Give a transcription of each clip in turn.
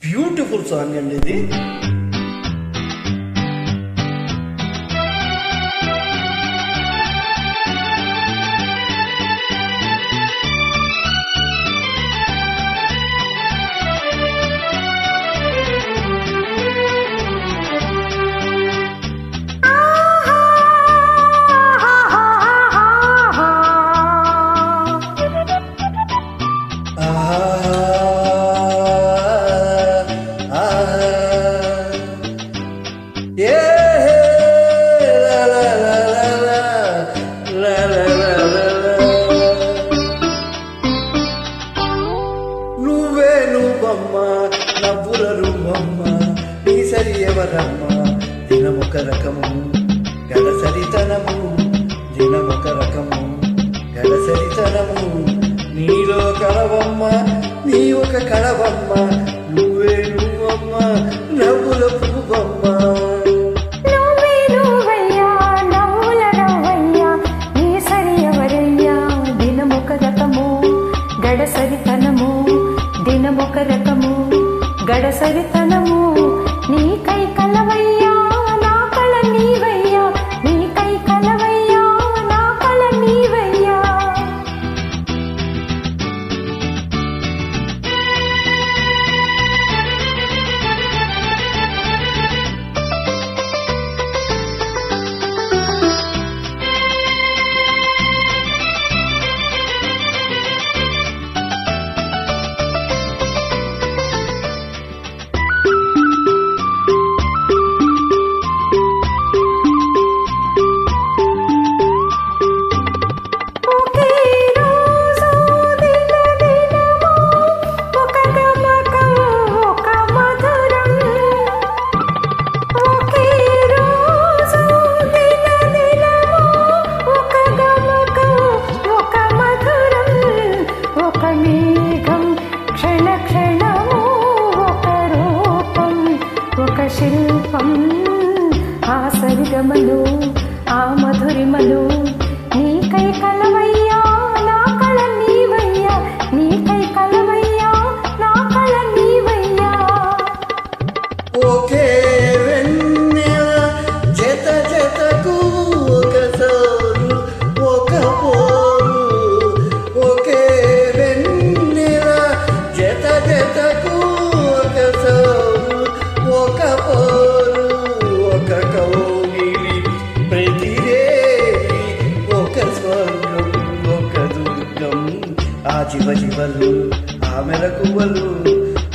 Beautiful song అండి ఇది. నువ్వే నువ్వమ్మ నవ్వుల రూపమ్మ నీ సరి ఎవరమ్మ దినమొక రకము గడసరితనము దినమొక రకము గడసరితనము నీలో కలవమ్మ నీ ఒక కళవమ్మ నువ్వే నువ్వమ్మ నవ్వుల పువ్వమ్మ. గడసరితనము దినమొక రకము గడసరితనము నీకై కలవయ్యా నా కళ నీవయ్యా నీకై కలవయ్యా నా కళ నీవయ్యా. శిల్పం ఆ సరిగమలు ఆ మధురిమలు నీకై కలవయ్యా నా కళ నీవయ్యా నీకై కలవయ్యా నా కళ నీవయ్యా. ఓకే వెన్నెల జత జతకు ఒక సోరు ఒక పోరు ఓకే వెన్నెల జత జతకు ఒక సోరు ఒక పోరు ఒక కౌగిలి ప్రతిరేవి ఒక స్వర్గం ఒక దుర్గం ఆ జీవ జీవలు ఆ మెలకువలు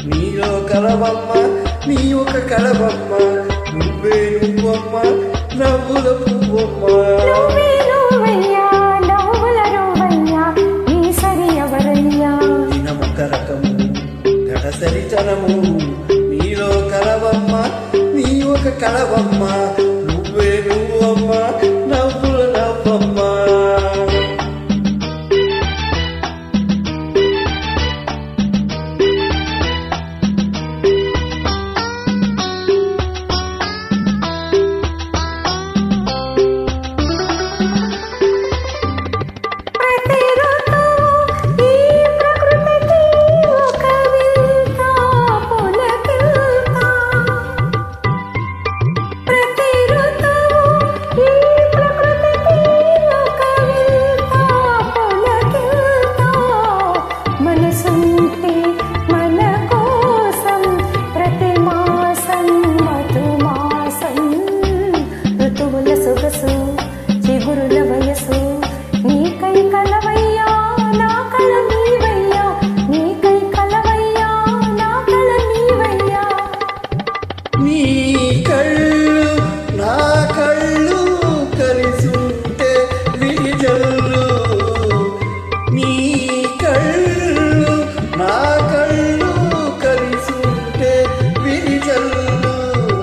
నీలో కలవమ్మ నీ ఒక కలవమ్మ నువ్వే నువ్వమ్మ నవ్వుల పువ్వమ్మ. దినమొక రకము గడసరితనము నీలో కలవమ్మ నీ ఒక కలవమ్మ నువ్వే నువ్వమ్మ నవ్వుల నవ్వమ్మ.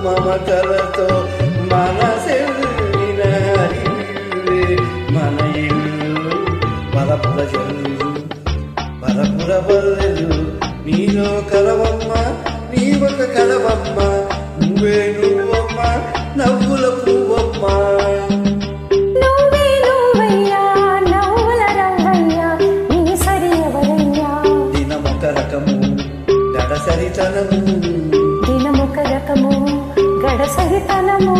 మమతలతో మనసెల్లిన మన ఇల్లు పరపుర జల్లు పరపుర బల్లెలు నీలో కలవమ్మ నీ ఒక కలవమ్మ నువ్వే నువ్వమ్మ నవ్వుల పువ్వమ్మ. దినమొక రకము గడసరితనము దినమొక రకము గడసరితనము